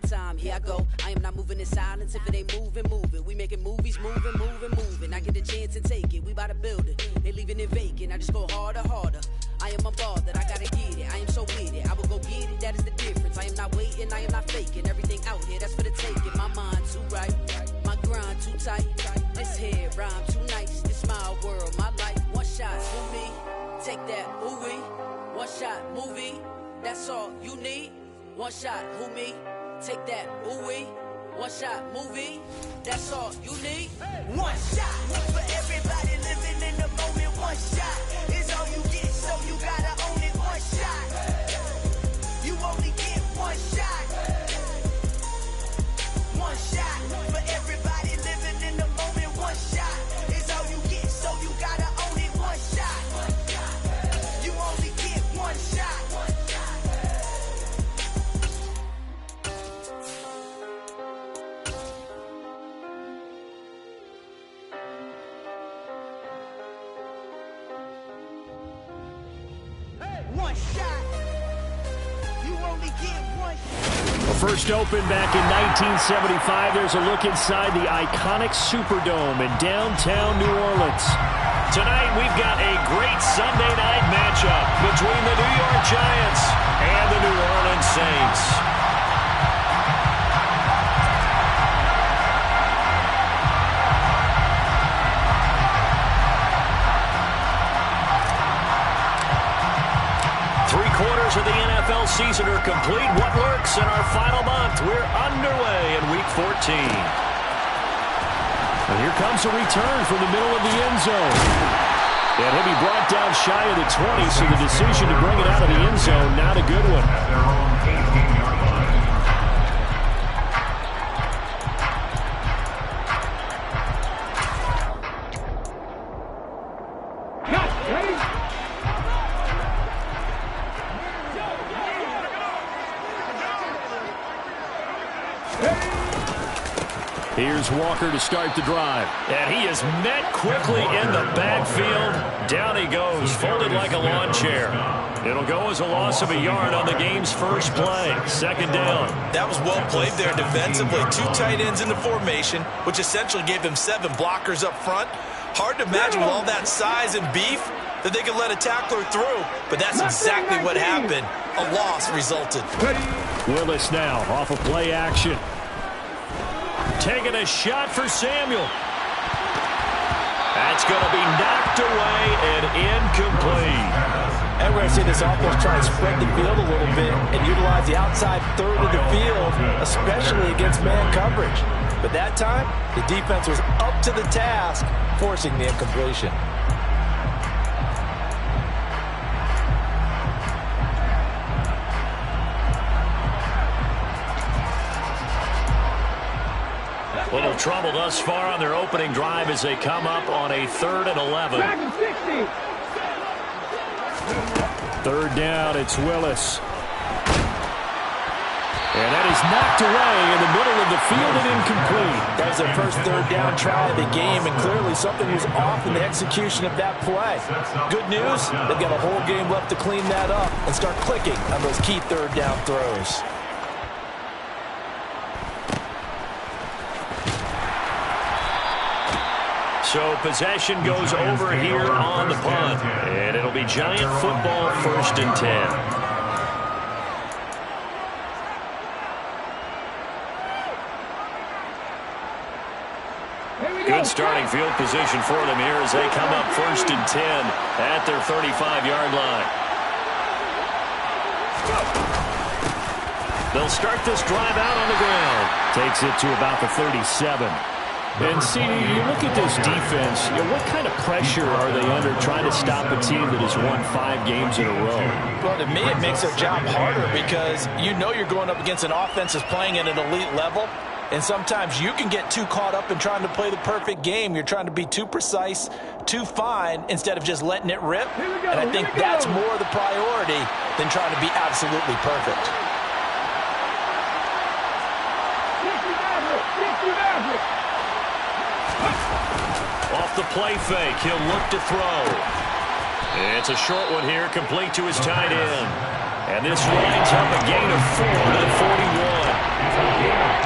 my time, here I go. I am not moving in silence. If it ain't moving, moving. We making movies, moving. I get a chance to take it. We bout to build it. They leaving it vacant. I just go harder. I am unbothered. I gotta get it. I am so with it. I will go get it. That is the difference. I am not waiting. I am not faking. Everything out here, that's for the taking. My mind too right. My grind too tight. This head rhyme too nice. This my world, my life. One shot for me. Take that, ooh-wee. One shot, movie. That's all you need. One shot, who me? Take that, ooh-wee. One shot, movie. That's all you need. One shot for everybody living in the moment. One shot is all you get, so you gotta own it. One shot. You only get one shot. One shot for everybody living in the moment. One shot is all you get, so you gotta own it. One shot. You only get one shot. One shot. You only get one shot. Well, first opened back in 1975. There's a look inside the iconic Superdome in downtown New Orleans. Tonight, we've got a great Sunday night matchup between the New York Giants and the New Orleans Saints. Three-quarters of the NFL season are complete. What works in our final month? We're underway in Week 14. And here comes a return from the middle of the end zone. And he'll be brought down shy of the 20, so the decision to bring it out of the end zone, not a good one. Here's Walker to start the drive. And he is met quickly in the backfield. Down he goes, folded like a lawn chair. It'll go as a loss of a yard on the game's first play. Second down. That was well played there defensively. Two tight ends in the formation, which essentially gave them 7 blockers up front. Hard to imagine with all that size and beef that they could let a tackler through. But that's exactly what happened. A loss resulted. Willis now off of play action. Taking a shot for Samuel. That's going to be knocked away and incomplete. And we're going to see this offense try and spread the field a little bit and utilize the outside third of the field, especially against man coverage. But that time, the defense was up to the task, forcing the incompletion. Little trouble thus far on their opening drive as they come up on a 3rd and 11. Third down, it's Willis. And that is knocked away in the middle of the field and incomplete. That was their first third down try of the game, and clearly something was off in the execution of that play. Good news, they've got a whole game left to clean that up and start clicking on those key third down throws. So possession goes over here on the punt. And it'll be Giant football, 1st and 10. Good starting field position for them here as they come up 1st and 10 at their 35-yard line. They'll start this drive out on the ground. Takes it to about the 37. And see, you look at this defense, what kind of pressure are they under trying to stop a team that has won 5 games in a row? Well, to me, it makes their job harder because you know you're going up against an offense that's playing at an elite level. And sometimes you can get too caught up in trying to play the perfect game. You're trying to be too precise, too fine, instead of just letting it rip. And I think that's more the priority than trying to be absolutely perfect. Off the play fake, he'll look to throw. It's a short one here, complete to his tight end. And this winds up a gain of 4 to the 41.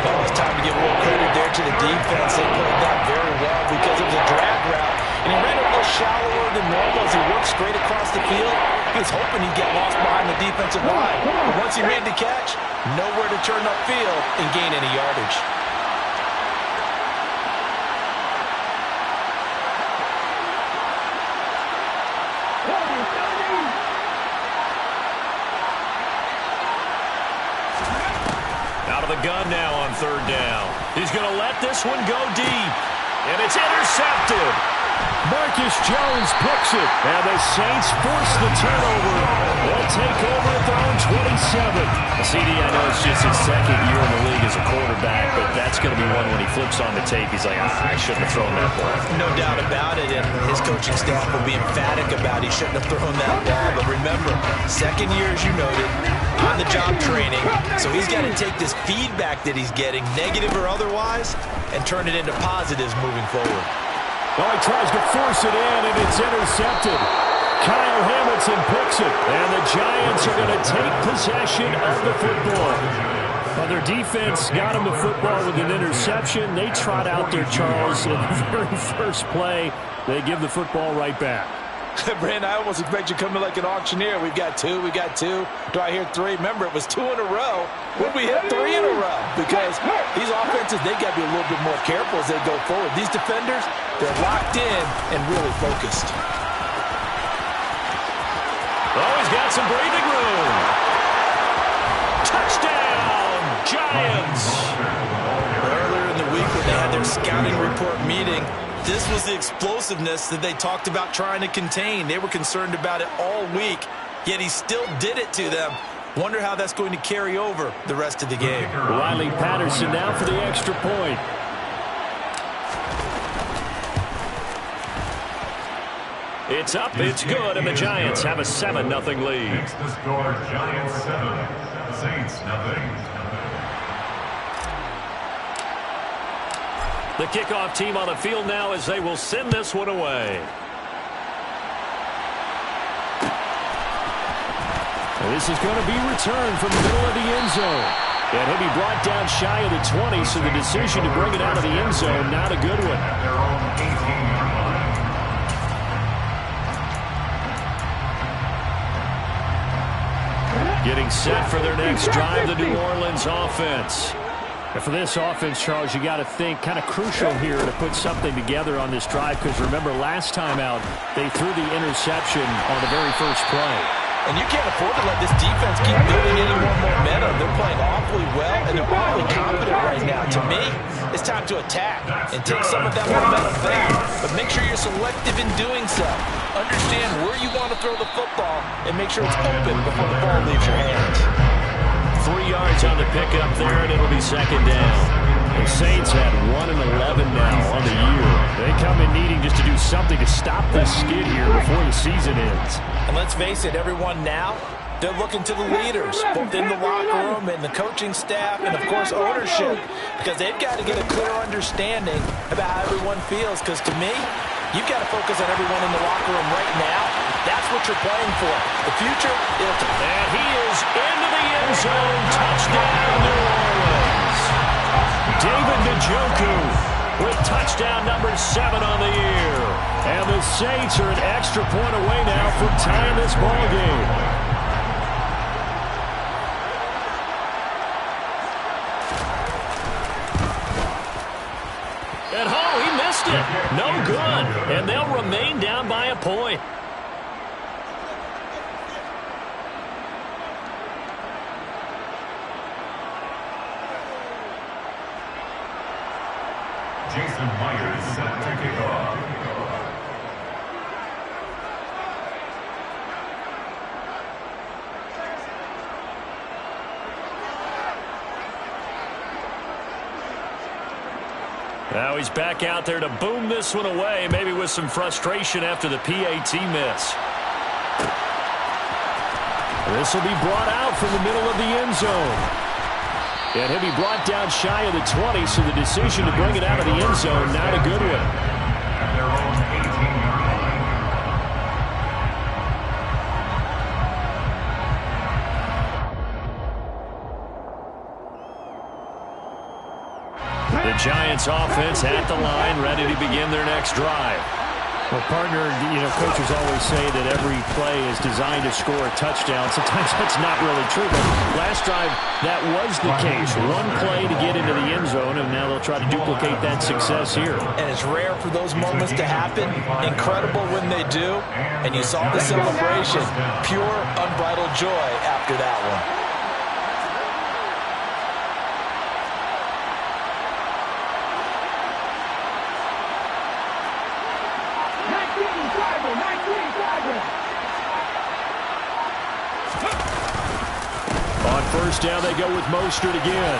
Oh, it's time to give more credit there to the defense. They played that very well because it was a drag route. And he ran a little shallower than normal as he worked straight across the field. He was hoping he'd get lost behind the defensive line. But once he made the catch, nowhere to turn upfield and gain any yardage. Out of the gun now on third down. He's going to let this one go deep. And it's intercepted. Marcus Jones picks it. And the Saints force the turnover. They'll take over at their own 27. CD, I know it's just his second year in the league as a quarterback, but that's going to be one when he flips on the tape. He's like, I shouldn't have thrown that ball. No doubt about it, and his coaching staff will be emphatic about he shouldn't have thrown that ball. But remember, second year, as you noted, on-the-job training, so he's got to take this feedback that he's getting, negative or otherwise, and turn it into positives moving forward. Well, he tries to force it in, and it's intercepted. Kyle Hamilton picks it, and the Giants are going to take possession of the football. Well, their defense got him the football with an interception. They trot out there, Charles, in the very first play. They give the football right back. Brandon, I almost expect you coming like an auctioneer. We've got two. Do I hear three? Remember, it was 2 in a row. Would we hit 3 in a row? Because these offenses, they got to be a little bit more careful as they go forward. These defenders, they're locked in and really focused. Oh, he's got some breathing room. Touchdown, Giants. Earlier in the week when they had their scouting report meeting, this was the explosiveness that they talked about trying to contain. They were concerned about it all week, yet he still did it to them. Wonder how that's going to carry over the rest of the game. Riley Patterson now for the extra point. It's up, it's good, and the Giants have a 7-0 lead. Next to score, Giants 7, Saints 0. The kickoff team on the field now as they will send this one away. This is going to be returned from the middle of the end zone. And he'll be brought down shy of the 20, so the decision to bring it out of the end zone, not a good one. Their own 18-yard line. Getting set for their next drive, the New Orleans offense. And for this offense, Charles, you got to think kind of crucial here to put something together on this drive, because remember last time out they threw the interception on the very first play. And you can't afford to let this defense keep building any more momentum. They're playing awfully well, and they're awfully confident right now. To me, it's time to attack and take some of that momentum back. But make sure you're selective in doing so. Understand where you want to throw the football and make sure it's open before the ball leaves your hands. 3 yards on the pickup there, and it'll be second down. The Saints had 1-11 now on the year. They come in needing just to do something to stop this skid here before the season ends. And let's face it, everyone now, they're looking to the leaders, both in the locker room and the coaching staff and, of course, ownership, because they've got to get a clear understanding about how everyone feels, because to me, you've got to focus on everyone in the locker room right now. That's what you're playing for. The future is... And he is into the end zone. Touchdown, New Orleans. David Njoku with touchdown number 7 on the year. And the Saints are an extra point away now from tying this ball game. And he missed it. No good. And they'll remain down by a point. Jason Myers set to kick off. Now he's back out there to boom this one away, maybe with some frustration after the PAT miss. This will be brought out from the middle of the end zone. And he'll be brought down shy of the 20, so the decision to bring it out of the end zone, not a good one. At their own 18-yard line. The Giants offense at the line, ready to begin their next drive. Well, partner, coaches always say that every play is designed to score a touchdown. Sometimes that's not really true, but last drive, that was the case. One play to get into the end zone, and now they'll try to duplicate that success here. And it's rare for those moments to happen. Incredible when they do. And you saw the celebration. Pure, unbridled joy after that one. On first down, they go with Mostert again.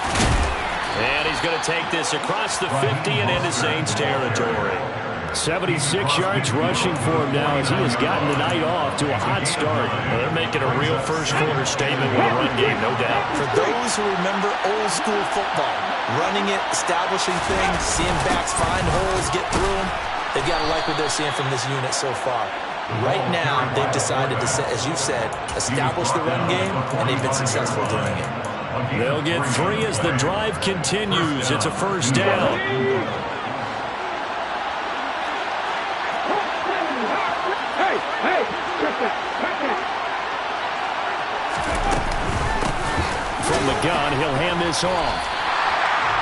And he's going to take this across the 50 and into Saints territory. 76 yards rushing for him now as he has gotten the night off to a hot start. Well, they're making a real first-quarter statement with a run game, no doubt. For those who remember old-school football, running it, establishing things, seeing backs find holes, get through them, they've got to like what they're seeing from this unit so far. Right now, they've decided to, as you've said, establish the run game, and they've been successful doing it. They'll get 3 as the drive continues. It's a first down. From the gun, he'll hand this off.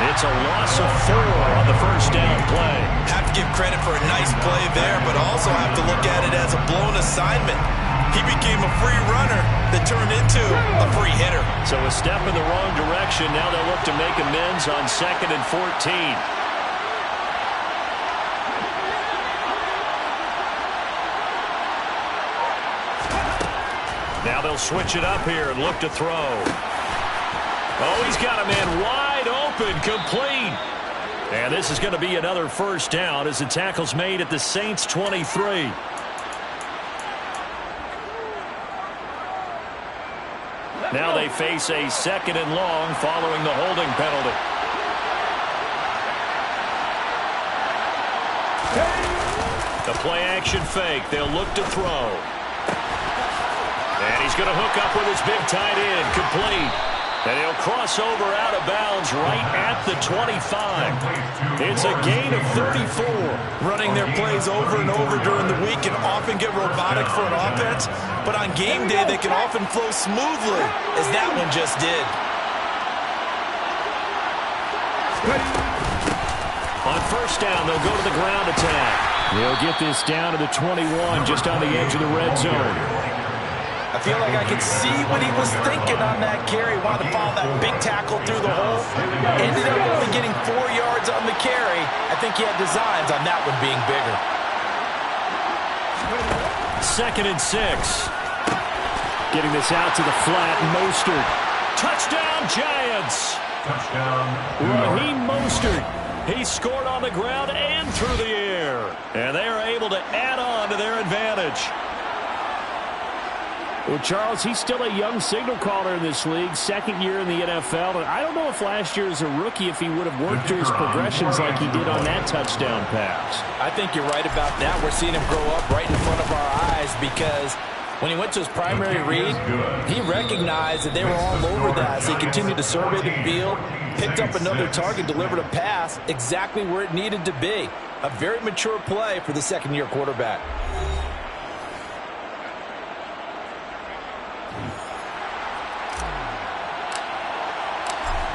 It's a loss of 4 on the first down play. Have to give credit for a nice play there, but also have to look at it as a blown assignment. He became a free runner that turned into a free hitter. So a step in the wrong direction. Now they'll look to make amends on 2nd and 14. Now they'll switch it up here and look to throw. Oh, he's got a man wide open, complete. And this is going to be another first down as the tackle's made at the Saints' 23. Now they face a 2nd and long following the holding penalty. The play action fake. They'll look to throw. And he's going to hook up with his big tight end, complete. And he'll cross over out of bounds right at the 25. It's a gain of 34. Running their plays over and over during the week can often get robotic for an offense, but on game day they can often flow smoothly, as that one just did. On first down, they'll go to the ground attack. They'll get this down to the 21, just on the edge of the red zone. I feel like I could see what he was thinking on that carry. Wanted to follow that big tackle through the hole. Ended up only getting 4 yards on the carry. I think he had designs on that one being bigger. 2nd and 6. Getting this out to the flat, Mostert. Touchdown, Giants! Touchdown. Raheem Mostert. He scored on the ground and through the air. And they are able to add on to their advantage. Well, Charles, he's still a young signal caller in this league, 2nd year in the NFL. And I don't know if last year as a rookie if he would have worked through his progressions like he did on that touchdown pass. I think you're right about that. We're seeing him grow up right in front of our eyes because when he went to his primary read, he recognized that they were all over that. So he continued to survey the field, picked up another target, delivered a pass exactly where it needed to be. A very mature play for the 2nd-year quarterback.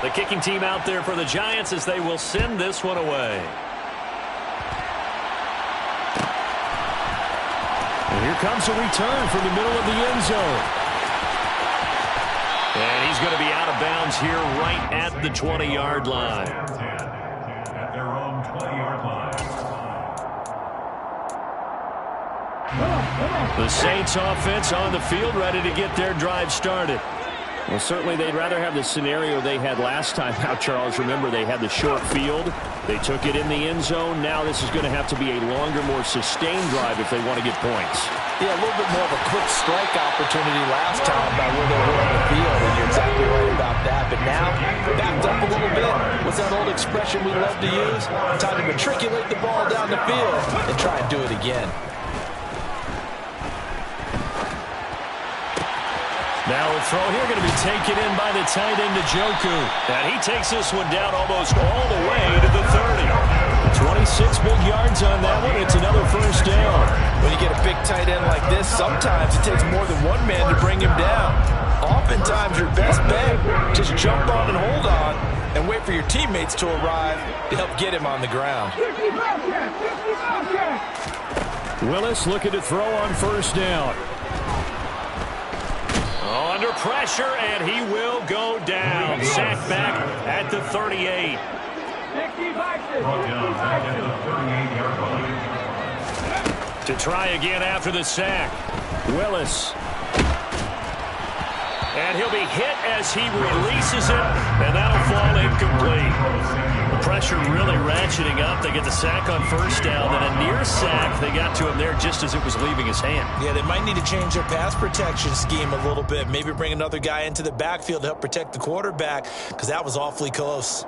The kicking team out there for the Giants as they will send this one away. And here comes a return from the middle of the end zone. And he's going to be out of bounds here right at the 20-yard line. At their own 20-yard line. The Saints offense on the field ready to get their drive started. Well, certainly they'd rather have the scenario they had last time out, Charles. Remember, they had the short field. They took it in the end zone. Now this is going to have to be a longer, more sustained drive if they want to get points. Yeah, a little bit more of a quick strike opportunity last time by where they were on the field, and you're exactly right about that. But now, backed up a little bit. What's that old expression we love to use? Time to matriculate the ball down the field and try and do it again. Now a throw here going to be taken in by the tight end, Njoku. And he takes this one down almost all the way to the 30. 26 big yards on that one. It's another first down. When you get a big tight end like this, sometimes it takes more than one man to bring him down. Oftentimes, your best bet, just jump on and hold on and wait for your teammates to arrive to help get him on the ground. Willis looking to throw on first down. Under pressure, and he will go down. Sacked back at the 38. To try again after the sack. Willis. And he'll be hit as he releases it, and that'll fall incomplete. The pressure really ratcheting up. They get the sack on first down, then a near sack. They got to him there just as it was leaving his hand. Yeah, they might need to change their pass protection scheme a little bit. Maybe bring another guy into the backfield to help protect the quarterback, because that was awfully close.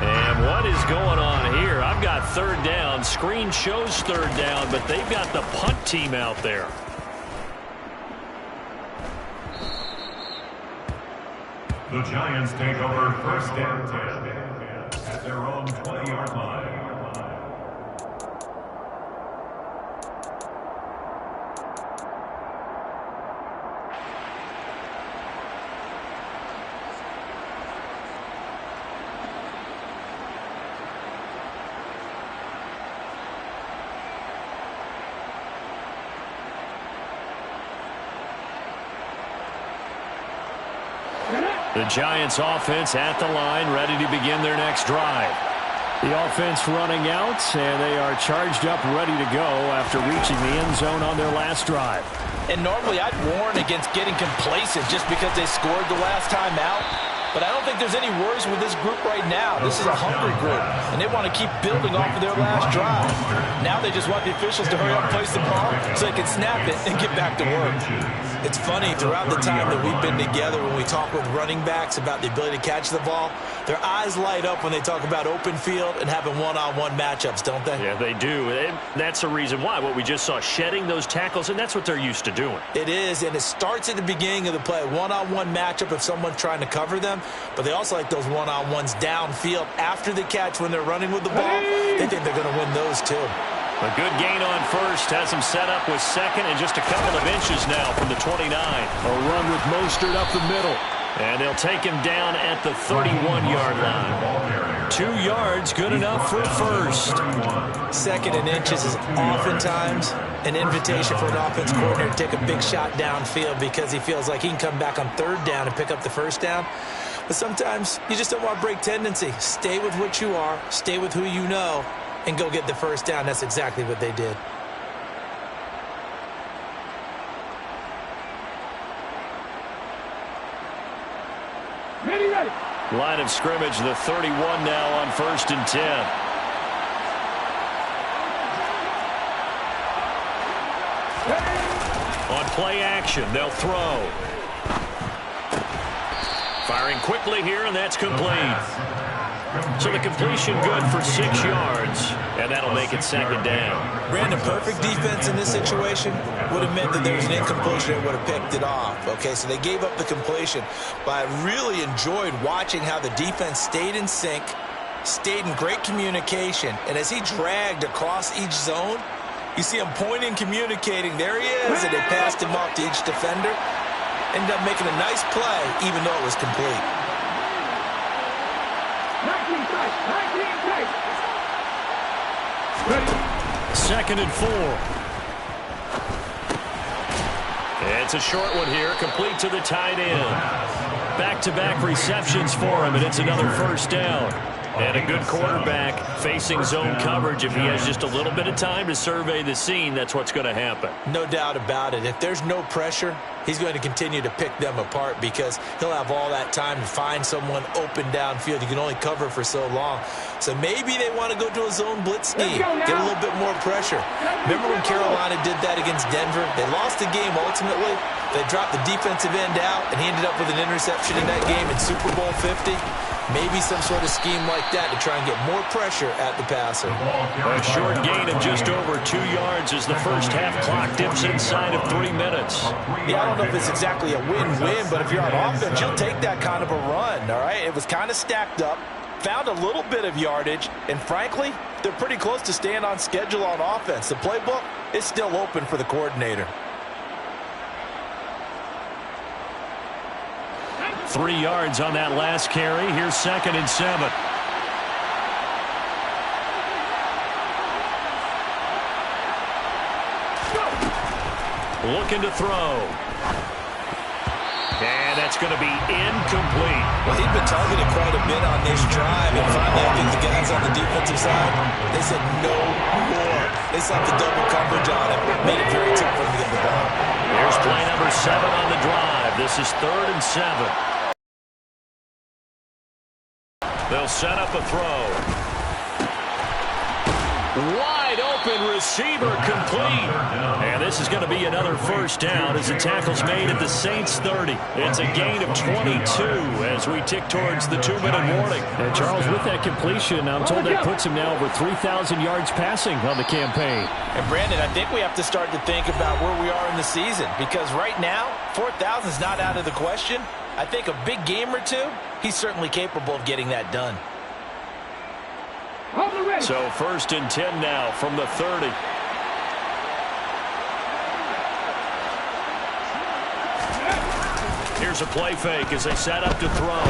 And what is going on here? I've got third down. Screen shows third down, but they've got the punt team out there. The Giants take over first and 10 at their own 20-yard line. The Giants offense at the line, ready to begin their next drive. The offense running out, and they are charged up, ready to go after reaching the end zone on their last drive. And normally I'd warn against getting complacent just because they scored the last time out. But I don't think there's any worries with this group right now. This is a hungry group, and they want to keep building off of their last drive. Now they just want the officials to hurry up and place the ball so they can snap it and get back to work. It's funny, throughout the time that we've been together, when we talk with running backs about the ability to catch the ball, their eyes light up when they talk about open field and having one-on-one matchups, don't they? Yeah, they do. And that's the reason why. What we just saw, shedding those tackles, and that's what they're used to doing. It is, and it starts at the beginning of the play. One-on-one matchup if someone's trying to cover them, but they also like those one-on-ones downfield after the catch when they're running with the ball. They think they're going to win those too. A good gain on first has them set up with second and just a couple of inches now from the 29. A run with Mostert up the middle. And they'll take him down at the 31-yard line. 2 yards, good enough for first. Second and inches is oftentimes an invitation for an offense coordinator to take a big shot downfield because he feels like he can come back on third down and pick up the first down. But sometimes you just don't want to break tendency. Stay with what you are, stay with who you know, and go get the first down. That's exactly what they did. Ready. Line of scrimmage, the 31 now on first and 10. On play action, they'll throw. Firing quickly here, and that's complete. So the completion good for 6 yards, and that'll make it second down. Brandon, perfect defense in this situation would have meant that there was an incompletion and would have picked it off. Okay, so they gave up the completion, but I really enjoyed watching how the defense stayed in sync, stayed in great communication, and as he dragged across each zone, you see him pointing, communicating. There he is, and they passed him off to each defender. Ended up making a nice play, even though it was complete. Second and 4. It's a short one here, complete to the tight end. Back-to-back receptions for him, and it's another first down. And a good quarterback facing zone coverage. If he has just a little bit of time to survey the scene, that's what's going to happen. No doubt about it. If there's no pressure, he's going to continue to pick them apart because he'll have all that time to find someone open downfield. You can only cover for so long. So maybe they want to go to a zone blitz scheme, get a little bit more pressure. Remember when Carolina did that against Denver? They lost the game ultimately. They dropped the defensive end out, and he ended up with an interception in that game in Super Bowl 50. Maybe some sort of scheme like that to try and get more pressure at the passer. A short gain of just over 2 yards as the first half clock dips inside of 3 minutes. Yeah, I don't know if it's exactly a win-win, but if you're on offense, you'll take that kind of a run, all right? It was kind of stacked up, found a little bit of yardage, and frankly, they're pretty close to staying on schedule on offense. The playbook is still open for the coordinator. 3 yards on that last carry. Here's 2nd and 7. Looking to throw. And that's going to be incomplete. Well, he'd been targeted quite a bit on this drive, and finally I think the guys on the defensive side, they said no more. They slapped the double coverage on him, made it very tough for him to get the ball. There's play number 7 on the drive. This is 3rd and 7. They'll set up a throw. Wide open receiver complete. And this is going to be another first down as the tackle's made at the Saints 30. It's a gain of 22 as we tick towards the 2-minute warning. And Charles, with that completion, I'm told that puts him now over 3,000 yards passing on the campaign. And Brandon, I think we have to start to think about where we are in the season, because right now, 4,000 is not out of the question. I think a big game or two, he's certainly capable of getting that done. So 1st and 10 now from the 30. Here's a play fake as they set up to throw.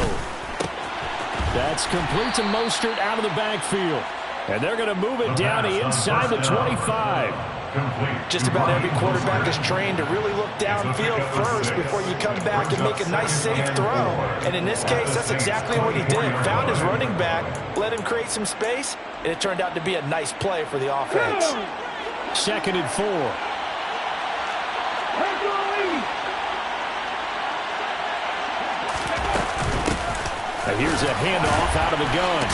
That's complete to Mostert out of the backfield. And they're going to move it down inside the 25. Just about every quarterback is trained to really look downfield first before you come back and make a nice, safe throw. And in this case, that's exactly what he did. Found his running back, let him create some space, and it turned out to be a nice play for the offense. 2nd and 4. And here's a handoff out of the gun.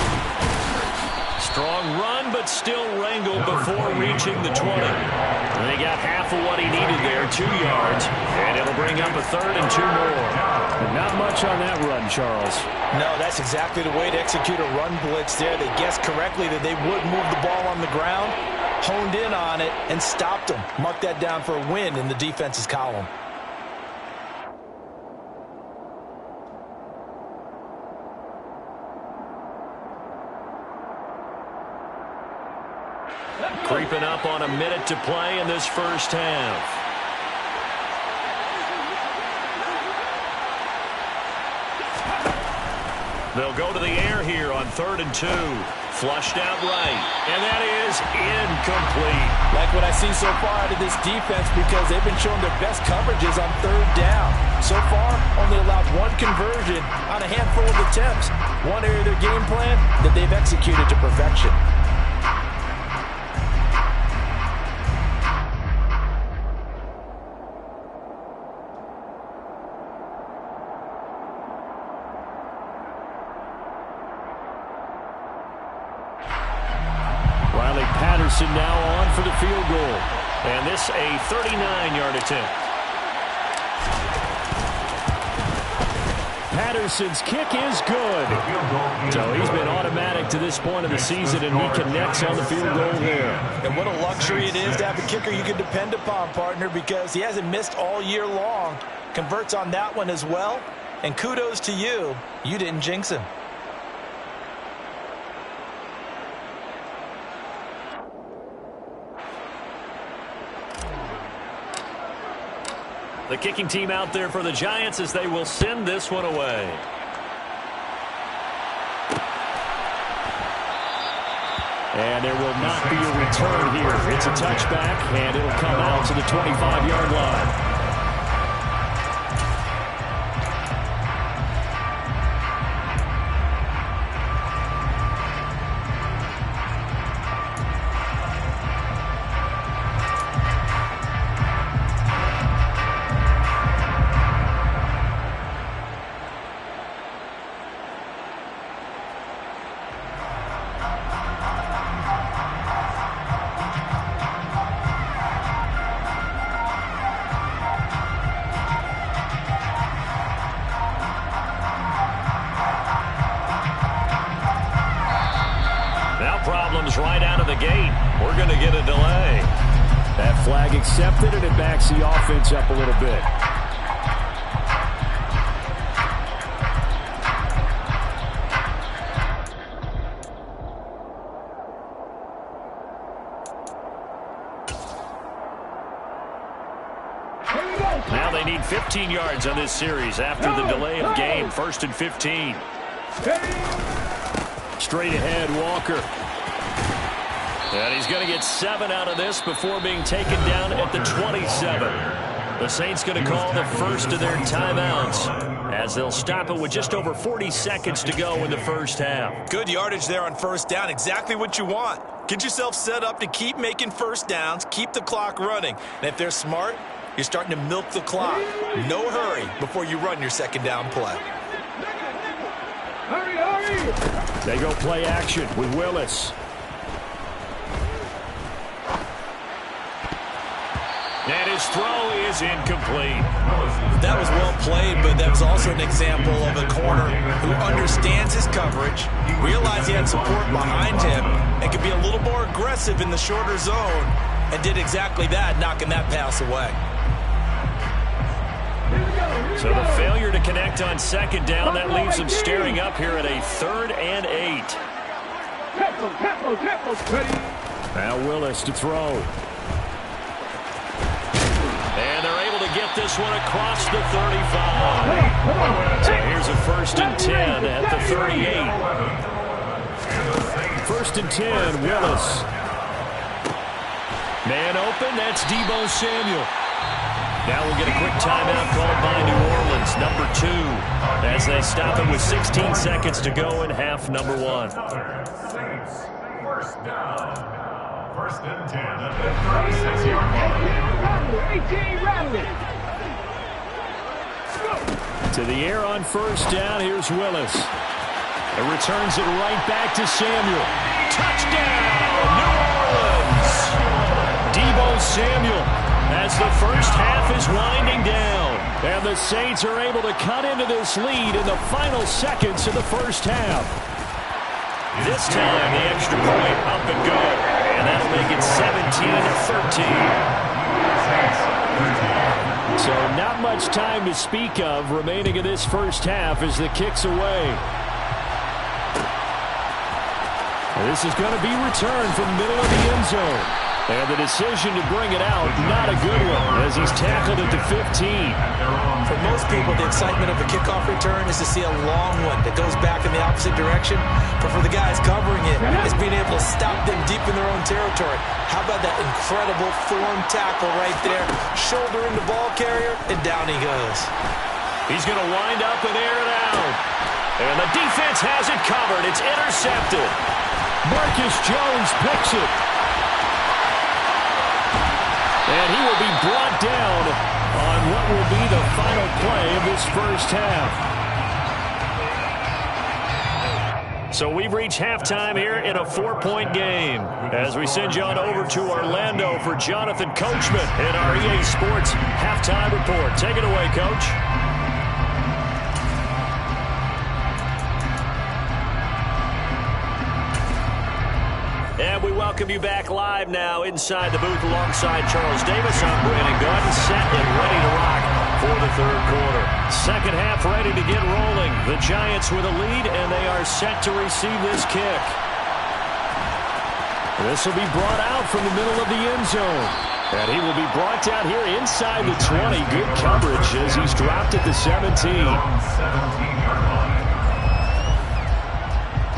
Strong run, but still wrangled before reaching the 20. And they got half of what he needed there, 2 yards. And it'll bring up a 3rd and 2 more. And not much on that run, Charles. No, that's exactly the way to execute a run blitz there. They guessed correctly that they would move the ball on the ground, honed in on it, and stopped them. Mark that down for a win in the defense's column. Creeping up on a minute to play in this first half. They'll go to the air here on 3rd and 2. Flushed out right. And that is incomplete. Like what I see so far out of this defense, because they've been showing their best coverages on 3rd down. So far, only allowed 1 conversion on a handful of attempts. One area of their game plan that they've executed to perfection. Patterson now on for the field goal. And this a 39-yard attempt. Patterson's kick is good. So he's been automatic to this point of the season, and he connects on the field goal there. And what a luxury it is to have a kicker you can depend upon, partner, because he hasn't missed all year long. Converts on that one as well. And kudos to you. You didn't jinx him. The kicking team out there for the Giants as they will send this one away. And there will not be a return here. It's a touchback, and it'll come out to the 25-yard line. we're going to get a delay. That flag accepted, and it backs the offense up a little bit. Now they need 15 yards on this series after the delay of game. 1st and 15. Straight ahead, Walker. And he's going to get 7 out of this before being taken down at the 27. The Saints going to call the first of their timeouts as they'll stop it with just over 40 seconds to go in the first half. Good yardage there on first down. Exactly what you want. Get yourself set up to keep making first downs, keep the clock running. And if they're smart, you're starting to milk the clock. No hurry before you run your second down play. They go play action with Willis. And his throw is incomplete. That was well played, but that was also an example of a corner who understands his coverage, realized he had support behind him, and could be a little more aggressive in the shorter zone, and did exactly that, knocking that pass away. So the failure to connect on second down, that leaves them staring up here at a 3rd and 8. Now Willis to throw. And they're able to get this one across the 35. So here's a 1st and 10 at the 38. 1st and 10, Willis. Man open, that's Deebo Samuel. Now we'll get a quick timeout called by New Orleans, number 2, as they stop it with 16 seconds to go in half number 1. Saints, 1st down. 1st and 10 at the 36-yard line. To the air on 1st down, here's Willis. It returns it right back to Samuel. Touchdown, New Orleans! Deebo Samuel, as the first half is winding down. And the Saints are able to cut into this lead in the final seconds of the first half. This time, the extra point up and good. And that'll make it 17-13. So not much time to speak of remaining in this first half as the kick's away. This is going to be returned from the middle of the end zone. And the decision to bring it out, not a good one, as he's tackled at the 15. For most people, the excitement of a kickoff return is to see a long one that goes back in the opposite direction. But for the guys covering it, it's being able to stop them deep in their own territory. How about that incredible form tackle right there? Shoulder in the ball carrier, and down he goes. He's going to wind up and air it out. And the defense has it covered. It's intercepted. Marcus Jones picks it. And he will be brought down on what will be the final play of this first half. So we've reached halftime here in a 4-point game as we send you on over to Orlando for Jonathan Coachman in our EA Sports Halftime Report. Take it away, Coach. And we welcome you back live now inside the booth alongside Charles Davis. I'm Brandon Gunn, set and ready to rock for the 3rd quarter. Second half ready to get rolling. The Giants with a lead, and they are set to receive this kick. This will be brought out from the middle of the end zone. And he will be brought down here inside the 20. Good coverage as he's dropped at the 17.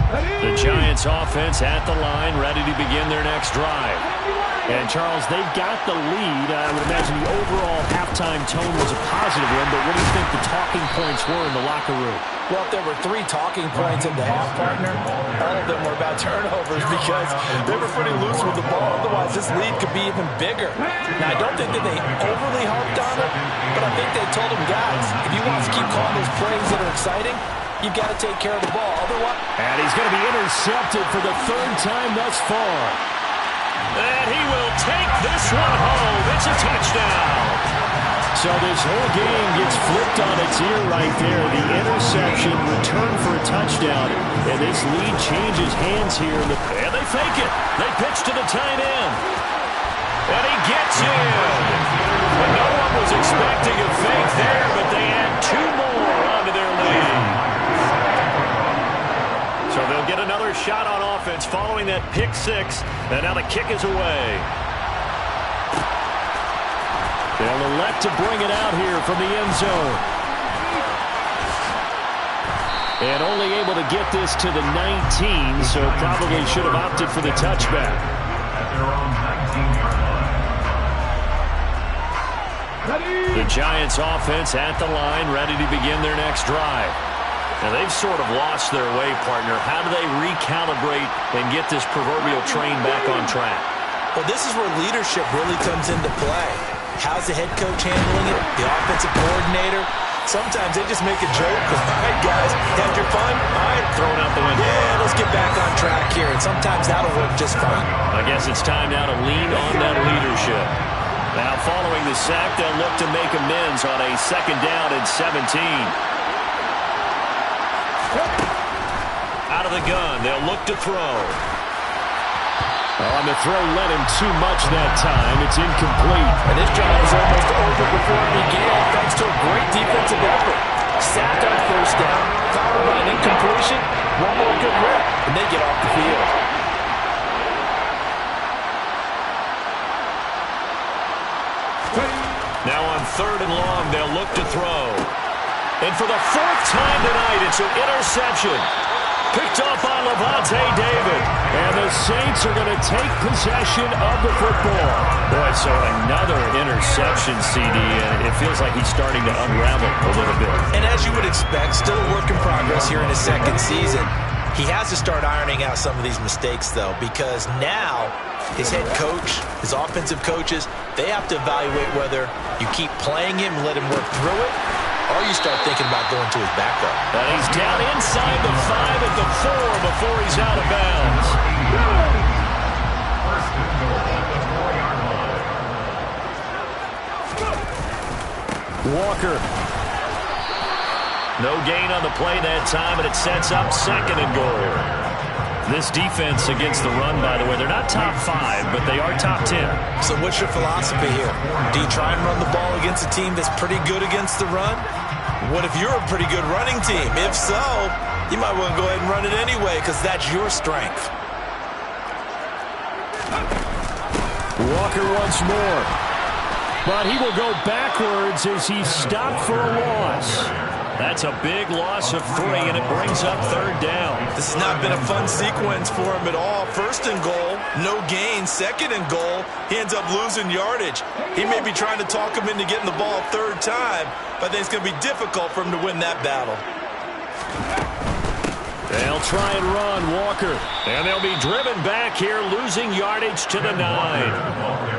The Giants offense at the line, ready to begin their next drive. And, Charles, they've got the lead. I would imagine the overall halftime tone was a positive one, but what do you think the talking points were in the locker room? Well, if there were 3 talking points in the half, partner, all of them were about turnovers because they were pretty loose with the ball. Otherwise, this lead could be even bigger. Now, I don't think that they overly harped on it, but I think they told them, guys, if you want to keep calling those plays that are exciting, you've got to take care of the ball. Otherwise, and he's going to be intercepted for the 3rd time thus far. And he will take this one home. It's a touchdown. So this whole game gets flipped on its ear right there. The interception, return for a touchdown, and this lead changes hands here in the And they fake it. They pitch to the tight end. And he gets in. But no one was expecting a fake there, but they add 2 more onto their lead. So they'll get another shot on offense following that pick 6. And now the kick is away. They'll elect to bring it out here from the end zone. And only able to get this to the 19, so probably should have opted for the touchback. At their own 19-yard line. The Giants offense at the line, ready to begin their next drive. Now they've sort of lost their way, partner. How do they recalibrate and get this proverbial train back on track? Well, this is where leadership really comes into play. How's the head coach handling it? The offensive coordinator? Sometimes they just make a joke. All right, guys, had your fun? All right, thrown out the window. Yeah, let's get back on track here. And sometimes that'll work just fine. I guess it's time now to lean on that leadership. Now, following the sack, they'll look to make amends on a 2nd down and 17. Out of the gun, they'll look to throw. On the throw, led him too much that time. It's incomplete. And this drive was almost over before it began, thanks to a great defensive effort. Sack on 1st down, followed by an incompletion. One more good rip, and they get off the field. Now on 3rd and long, they'll look to throw. And for the 4th time tonight, it's an interception. Picked off by Lavonte David. And the Saints are going to take possession of the football. Boy, so another interception, CD, and it feels like he's starting to unravel a little bit. And as you would expect, still a work in progress here in his 2nd season. He has to start ironing out some of these mistakes, though, because now his head coach, his offensive coaches, they have to evaluate whether you keep playing him and let him work through it, or you start thinking about going to his backup. And he's down inside the 5 at the 4 before he's out of bounds. First and goal at the 4-yard line. Walker. No gain on the play that time, and it sets up 2nd and goal. This defense against the run, by the way, they're not top 5, but they are top 10. So what's your philosophy here? Do you try and run the ball against a team that's pretty good against the run? What if you're a pretty good running team? If so, you might want to go ahead and run it anyway, because that's your strength. Walker once more. But he will go backwards as he's stopped for a loss. That's a big loss of 3, and it brings up 3rd down. This has not been a fun sequence for him at all. 1st and goal, no gain. 2nd and goal, he ends up losing yardage. He may be trying to talk him into getting the ball 3rd time, but I think it's going to be difficult for him to win that battle. They'll try and run, Walker. And they'll be driven back here, losing yardage to the 9.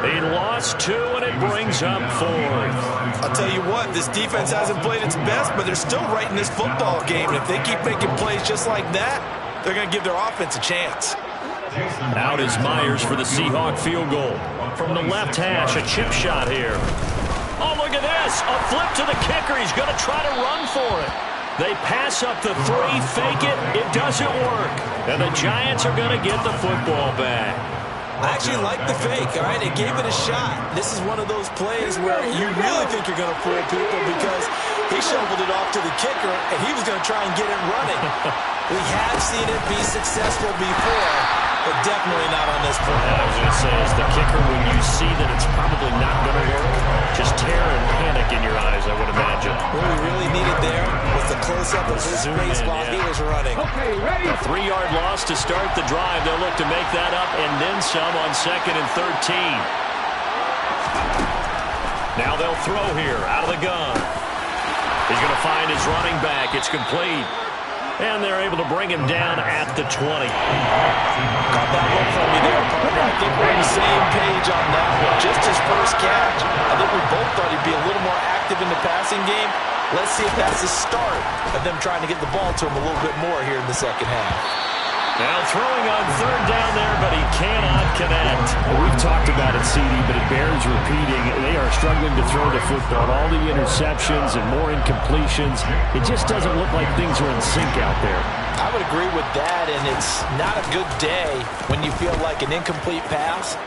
They lost 2, and it brings up 4th. I'll tell you what, this defense hasn't played its best, but they're still right in this football game. And if they keep making plays just like that, they're going to give their offense a chance. Out is Myers for the Seahawk field goal. From the left hash, a chip shot here. Oh, look at this. A flip to the kicker. He's going to try to run for it. They pass up the 3, fake it. It doesn't work. And the Giants are going to get the football back. I actually like the fake, all right? It gave it a shot. This is one of those plays where you really think you're going to fool people because he shoveled it off to the kicker, and he was going to try and get it running. We have seen it be successful before, but definitely not on this point. I was going to say, as the kicker, when you see that it's probably not going to work, just terror and panic in your eyes, I would imagine. What we really needed there was the close-up of his space while he was running. A 3-yard loss to start the drive. They'll look to make that up and then some on 2nd and 13. Now they'll throw here out of the gun. He's going to find his running back. It's complete. And they're able to bring him down at the 20. Got that one from me there, partner. I think we're on the same page on that one. Just his first catch. I think we both thought he'd be a little more active in the passing game. Let's see if that's the start of them trying to get the ball to him a little bit more here in the 2nd half. Now throwing on third down there, but he cannot connect. Well, we've talked about it, CD, but it bears repeating. They are struggling to throw the football. All the interceptions and more incompletions. It just doesn't look like things are in sync out there. I would agree with that, and it's not a good day when you feel like an incomplete pass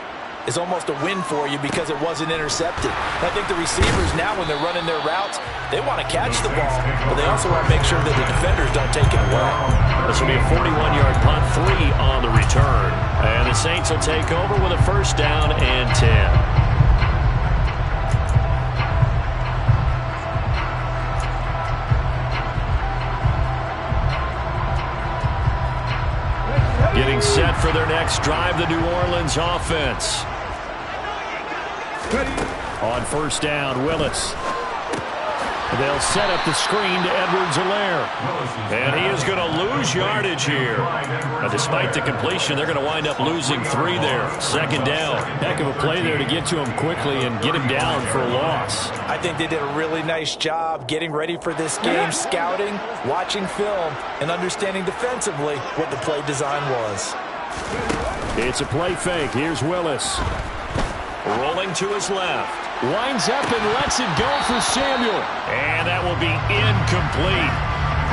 is almost a win for you because it wasn't intercepted. And I think the receivers now, when they're running their routes, they want to catch the ball, but they also want to make sure that the defenders don't take it away. This will be a 41-yard punt, 3 on the return. And the Saints will take over with a first down and 10. Getting set for their next drive, the New Orleans offense. On first down, Willis. They'll set up the screen to Edwards-Helaire. And he is going to lose yardage here. Now, despite the completion, they're going to wind up losing 3 there. Second down. Heck of a play there to get to him quickly and get him down for a loss. I think they did a really nice job getting ready for this game, scouting, watching film, and understanding defensively what the play design was. It's a play fake. Here's Willis. Rolling to his left. Winds up and lets it go for Samuel. And that will be incomplete.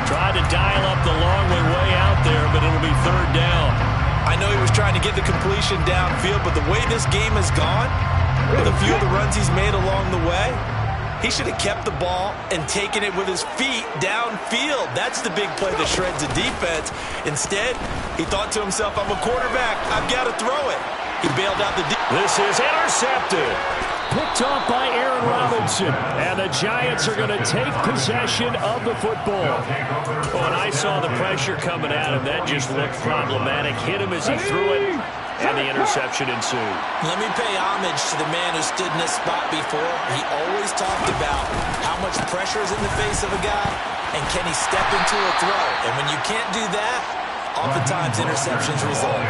Tried to dial up the long way out there, but it'll be third down. I know he was trying to get the completion downfield, but the way this game has gone, with a few of the runs he's made along the way, he should have kept the ball and taken it with his feet downfield. That's the big play that shreds the defense. Instead, he thought to himself, I'm a quarterback. I've got to throw it. He bailed out the This is intercepted. Picked off by Aaron Robinson. And the Giants are going to take possession of the football. When I saw the pressure coming at him, that just looked problematic. Hit him as he threw it, and the interception ensued. Let me pay homage to the man who stood in this spot before. He always talked about how much pressure is in the face of a guy, and can he step into a throw. And when you can't do that, oftentimes interceptions result.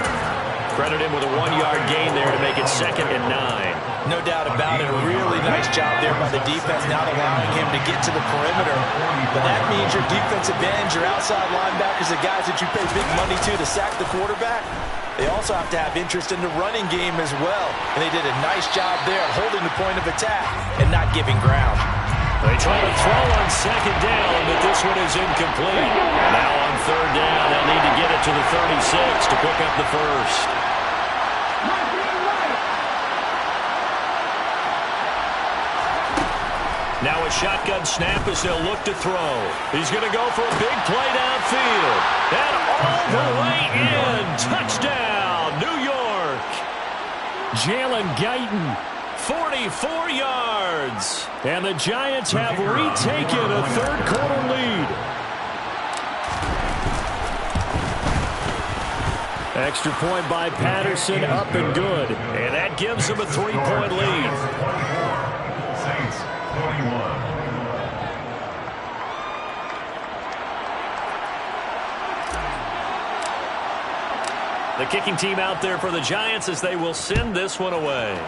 Credit him with a 1-yard gain there to make it 2nd and 9. No doubt about it. A really nice job there by the defense, not allowing him to get to the perimeter. But that means your defensive ends, your outside linebackers, the guys that you pay big money to sack the quarterback, they also have to have interest in the running game as well. And they did a nice job there holding the point of attack and not giving ground. They try to throw on 2nd down, but this one is incomplete. Now on 3rd down, they'll need to get it to the 36 to pick up the first. Now a shotgun snap as they'll look to throw. He's going to go for a big play downfield. And all the way in. Touchdown, New York. Jalen Guyton. 44 yards. And the Giants have retaken a third-quarter lead. Extra point by Patterson, up and good. And that gives them a 3-point lead. Saints 41. The kicking team out there for the Giants as they will send this one away.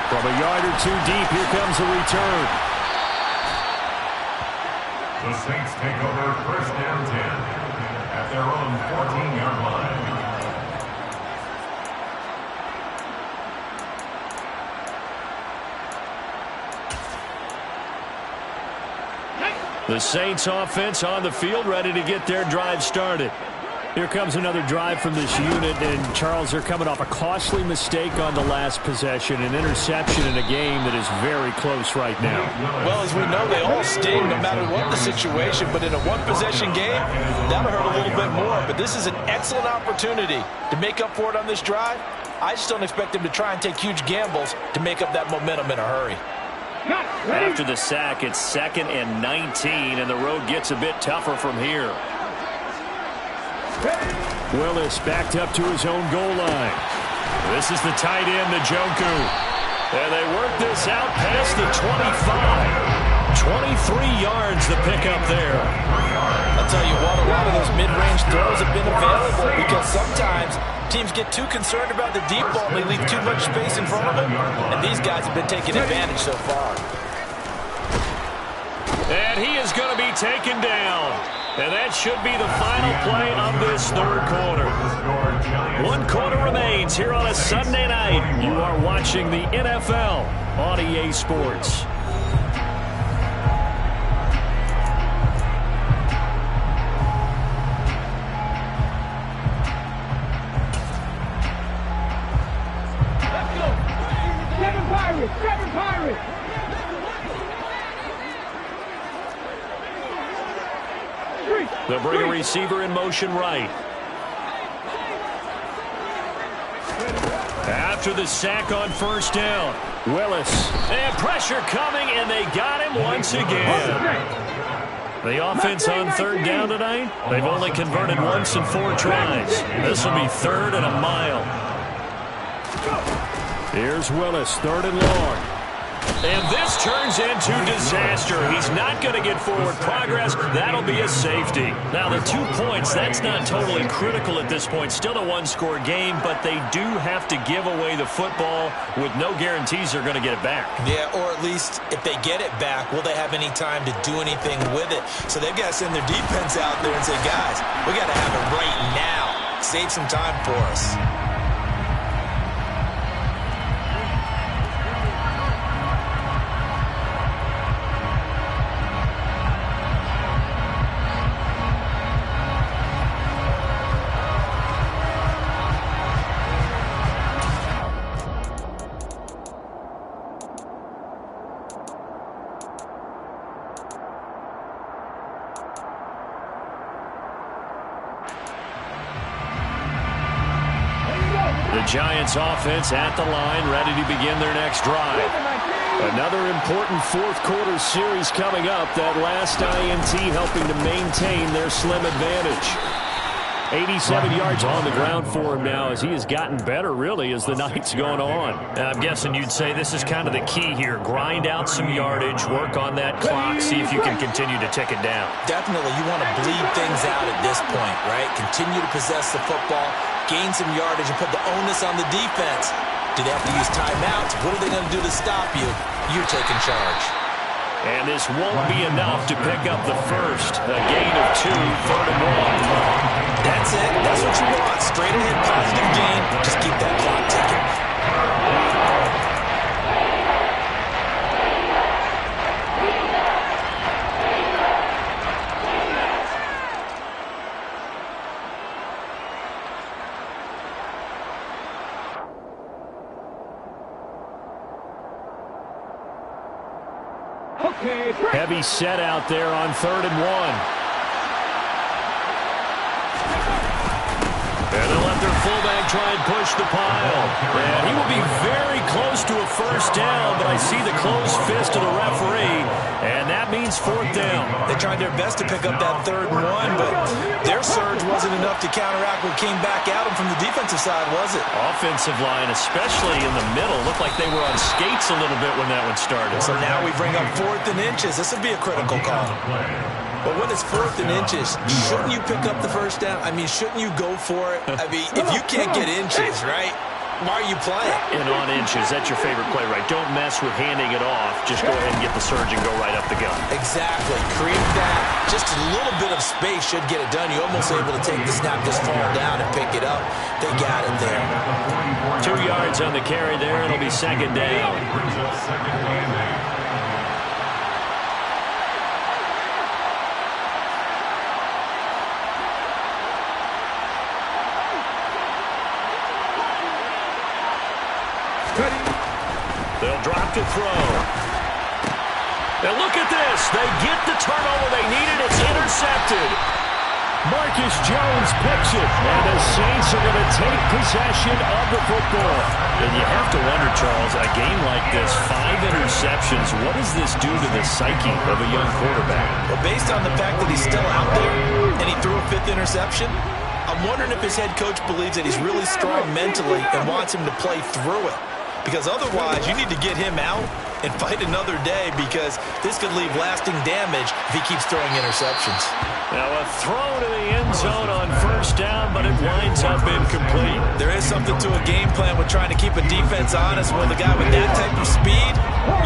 From a yard or 2 deep, here comes a return. The Saints take over first down 10 at their own 14-yard line. The Saints offense on the field, ready to get their drive started. Here comes another drive from this unit, and Charles, they're coming off a costly mistake on the last possession, an interception in a game that is very close right now. Well, as we know, they all sting no matter what the situation, but in a one-possession game, that'll hurt a little bit more. But this is an excellent opportunity to make up for it on this drive. I just don't expect them to try and take huge gambles to make up that momentum in a hurry. After the sack, it's 2nd and 19, and the road gets a bit tougher from here. Willis backed up to his own goal line. This is the tight end, Njoku. And they work this out past the 25. 23 yards the pickup there. I'll tell you what, a lot of those mid-range throws have been available because sometimes teams get too concerned about the deep ball and they leave too much space in front of them. And these guys have been taking advantage so far. And he is going to be taken down. And that should be the final play of this third quarter. 1 quarter remains here on a Sunday night. You are watching the NFL on EA Sports. They'll bring a receiver in motion right. After the sack on first down, Willis. And pressure coming, and they got him once again. The offense on third down tonight, they've only converted once in 4 tries. This will be 3rd and a mile. Here's Willis, 3rd and long. And this turns into disaster. He's not going to get forward progress. That'll be a safety. Now, the 2 points, that's not totally critical at this point. Still a one-score game, but they do have to give away the football with no guarantees they're going to get it back. Yeah, or at least if they get it back, will they have any time to do anything with it? So they've got to send their defense out there and say, guys, we got to have it right now. Save some time for us. The Giants offense at the line, ready to begin their next drive. Another important fourth quarter series coming up. That last INT helping to maintain their slim advantage. 87 yards on the ground for him now as he has gotten better, really, as the night's going on. I'm guessing you'd say this is kind of the key here. Grind out some yardage, work on that clock, see if you can continue to tick it down. Definitely, you want to bleed things out at this point, right? Continue to possess the football, gain some yardage, and put the onus on the defense. Do they have to use timeouts? What are they going to do to stop you? You're taking charge. And this won't be enough to pick up the first. A gain of 2, 3rd and 1. That's it. That's what you want. Straight ahead, positive gain. Just keep that clock ticking. Heavy set out there on 3rd and 1. And they'll let their fullback try and push the pile. And he will be very close to a first down, but I see the closed fist of the referee, and that means 4th down. They tried their best to pick up that 3rd and 1, but their surge wasn't enough to counteract what came back at them from the defensive side, was it? Offensive line, especially in the middle, looked like they were on skates a little bit when that one started. So now we bring up 4th and inches. This would be a critical call. But when it's 4th and inches, shouldn't you pick up the first down? I mean, shouldn't you go for it? I mean, if you can't get inches, right, why are you playing? And on inches, that's your favorite play, right? Don't mess with handing it off. Just go ahead and get the surge and go right up the gun. Exactly. Create that. Just a little bit of space should get it done. You're almost able to take the snap, just fall down and pick it up. They got it there. 2 yards on the carry there. It'll be 2nd down. They'll drop to throw. Now look at this. They get the turnover they needed. It's intercepted. Marcus Jones picks it. And the Saints are going to take possession of the football. And you have to wonder, Charles, a game like this, 5 interceptions, what does this do to the psyche of a young quarterback? Well, based on the fact that he's still out there and he threw a 5th interception, I'm wondering if his head coach believes that he's really strong mentally and wants him to play through it. Because otherwise, you need to get him out and fight another day because this could leave lasting damage if he keeps throwing interceptions. Now a throw to the end zone on first down, but it winds up incomplete. There is something to a game plan with trying to keep a defense honest. With a guy with that type of speed,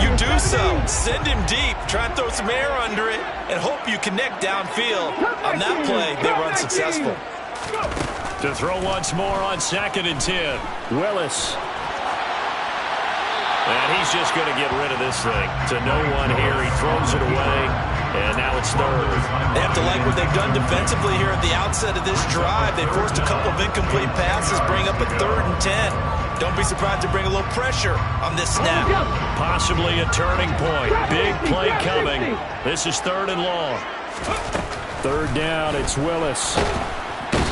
you do so. Send him deep, try and throw some air under it, and hope you connect downfield. On that play, they were unsuccessful. To throw once more on 2nd and 10. Willis. And he's just going to get rid of this thing. To no one here. He throws it away. And now it's 3rd. They have to like what they've done defensively here at the outset of this drive. They forced a couple of incomplete passes, bring up a 3rd and 10. Don't be surprised to bring a little pressure on this snap. Possibly a turning point. Big play coming. This is 3rd and long. 3rd down. It's Willis.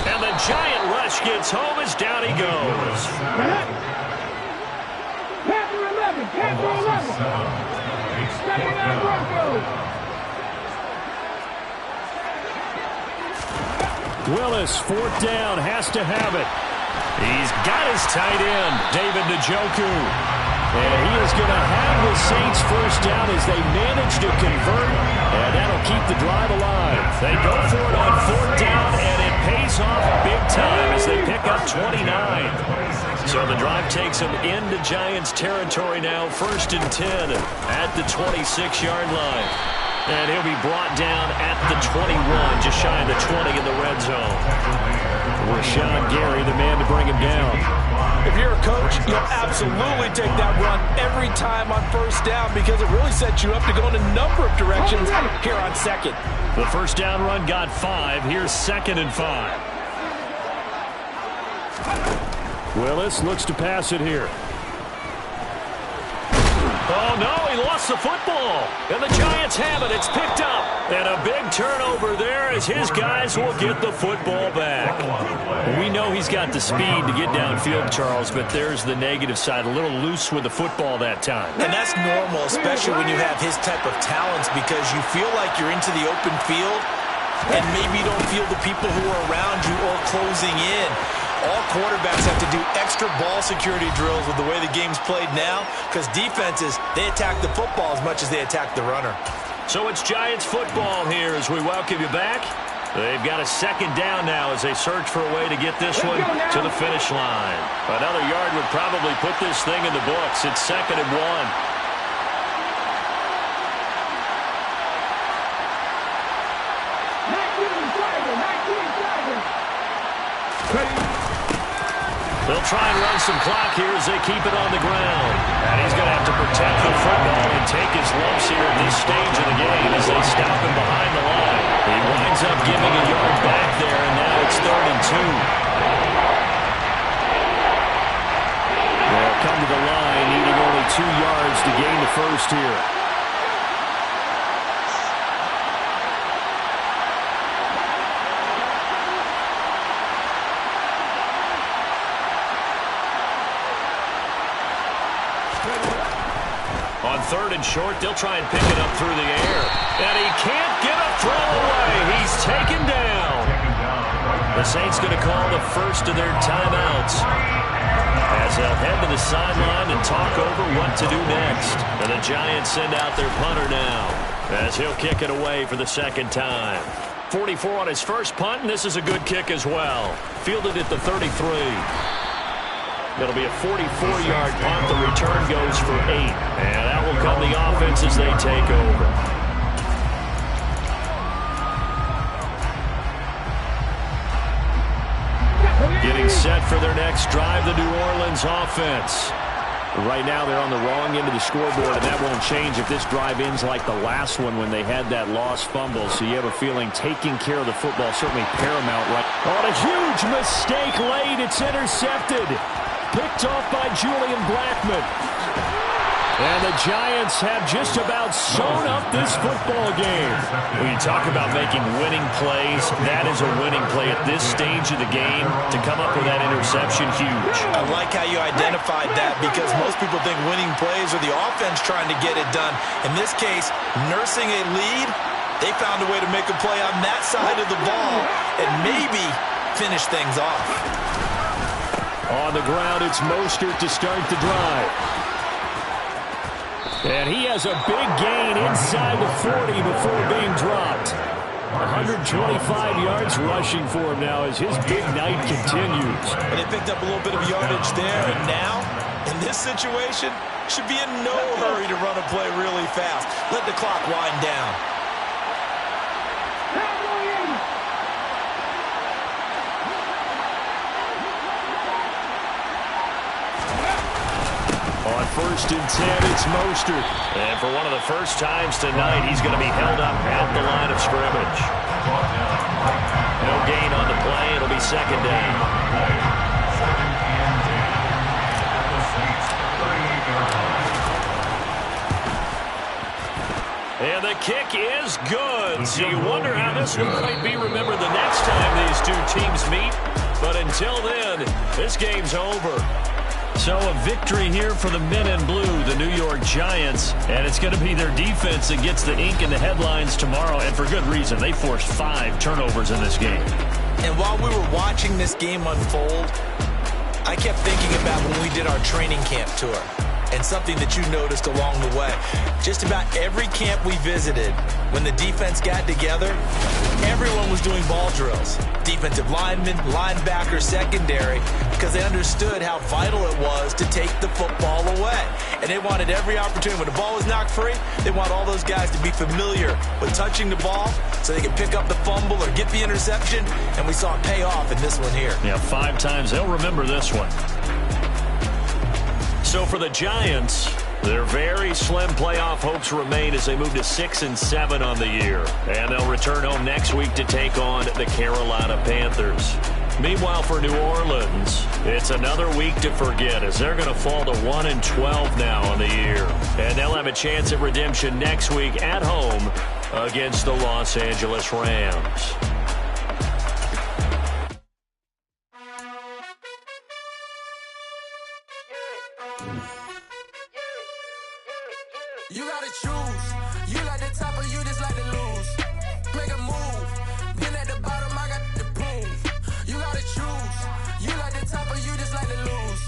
And the giant rush gets home as down he goes. Willis, 4th down, has to have it. He's got his tight end, David Njoku. And he is going to have the Saints 1st down as they manage to convert, and that'll keep the drive alive. They go for it on 4th down, and it pays off big time as they pick up 29. So the drive takes them into Giants territory now, 1st and 10 at the 26-yard line. And he'll be brought down at the 21, just shy of the 20 in the red zone. Rashawn Gary, the man to bring him down. If you're a coach, you'll absolutely take that run every time on 1st down because it really sets you up to go in a number of directions here on 2nd. The 1st down run got 5. Here's 2nd and 5. Willis looks to pass it here. Oh, no, he lost the football. And the Giants have it. It's picked up. And a big turnover there as his guys will get the football back. We know he's got the speed to get downfield, Charles, but there's the negative side. A little loose with the football that time. And that's normal, especially when you have his type of talents, because you feel like you're into the open field and maybe you don't feel the people who are around you or closing in. All quarterbacks have to do extra ball security drills with the way the game's played now because defenses, they attack the football as much as they attack the runner. So it's Giants football here as we welcome you back. They've got a 2nd down now as they search for a way to get this one to the finish line. Another yard would probably put this thing in the books. It's 2nd and 1. They'll try and run some clock here as they keep it on the ground. And he's going to have to protect the football and take his lumps here at this stage of the game as they stop him behind the line. He winds up giving a yard back there, and now it's 3rd and 2. They'll come to the line, needing only 2 yards to gain the 1st here. On 3rd and short, they'll try and pick it up through the air. And he can't get a throw away. He's taken down. The Saints going to call the first of their timeouts as they'll head to the sideline and talk over what to do next. And the Giants send out their punter now as he'll kick it away for the 2nd time. 44 on his first punt, and this is a good kick as well. Fielded at the 33. It'll be a 44-yard punt. The return goes for 8. And that will come the offense as they take over. Getting set for their next drive, the New Orleans offense. Right now they're on the wrong end of the scoreboard, and that won't change if this drive ends like the last one when they had that lost fumble. So you have a feeling taking care of the football certainly paramount. Right on a huge mistake late. It's intercepted. Picked off by Julian Blackmon. And the Giants have just about sewn up this football game. When you talk about making winning plays, that is a winning play at this stage of the game. To come up with that interception, huge. I like how you identified that because most people think winning plays are the offense trying to get it done. In this case, nursing a lead, they found a way to make a play on that side of the ball and maybe finish things off. On the ground, it's Mostert to start the drive. And he has a big gain inside the 40 before being dropped. 125 yards rushing for him now as his big night continues. And they picked up a little bit of yardage there, and now, in this situation, should be in no hurry to run a play really fast. Let the clock wind down. On 1st and 10, it's Mostert. And for one of the first times tonight, he's going to be held up at the line of scrimmage. No gain on the play. It'll be 2nd down. And the kick is good. So you wonder how this one might be remembered the next time these two teams meet. But until then, this game's over. So a victory here for the men in blue, the New York Giants, and it's going to be their defense that gets the ink in the headlines tomorrow, and for good reason. They forced 5 turnovers in this game. And while we were watching this game unfold, I kept thinking about when we did our training camp tour and something that you noticed along the way. Just about every camp we visited, when the defense got together, everyone was doing ball drills. Defensive linemen, linebackers, secondary, because they understood how vital it was to take the football away. And they wanted every opportunity. When the ball was knocked free, they want all those guys to be familiar with touching the ball so they can pick up the fumble or get the interception, and we saw it pay off in this one here. Yeah, 5 times. They'll remember this one. So for the Giants, their very slim playoff hopes remain as they move to 6-7 on the year. And they'll return home next week to take on the Carolina Panthers. Meanwhile, for New Orleans, it's another week to forget as they're going to fall to 1-12 now on the year. And they'll have a chance at redemption next week at home against the Los Angeles Rams. You gotta choose. You like the top or you just like to lose. Make a move. Been at the bottom, I got the proof. You gotta choose. You like the top or you just like to lose.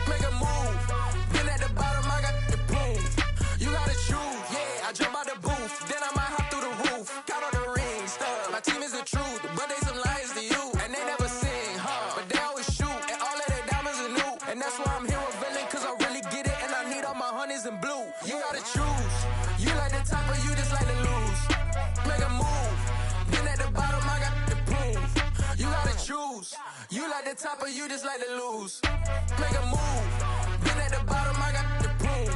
Make a move. Been at the bottom, I got the proof. You gotta choose. Yeah, I jump out the booth. Then I might hop through the roof. Count all the rings, stuff. My team is the truth, but they some liars to you. And they never sing, but they always shoot. And all of their diamonds are new. And that's why I'm here with villain, cause I really get it. And I need all my honeys in blue. You gotta choose. You like the top or you just like to lose. Make a move. Been at the bottom, I got the proof. You gotta choose. You like the top or you just like to lose. Make a move. Been at the bottom, I got the proof.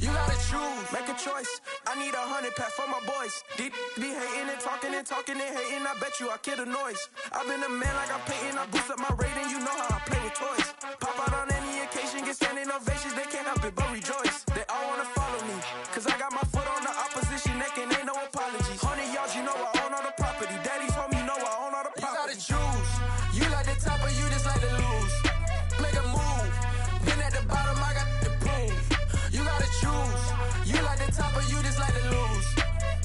You gotta choose. Make a choice. I need 100 pack for my boys. Be hating and talking and hating. I bet you I kill the noise. I've been a man like I'm Peyton. I boost up my rating. You know how I play with toys. Pop out on any occasion, get standing ovations. They can't help it but rejoice. They all wanna follow me, cause I got my foot on the opposition neck and ain't no apologies. 100 yards, you know I own all the property. Daddy's home, you know I own all the property. You gotta choose. You like the top or you just like to lose. Make a move. Been at the bottom, I got the proof. You gotta choose. You like the top or you just like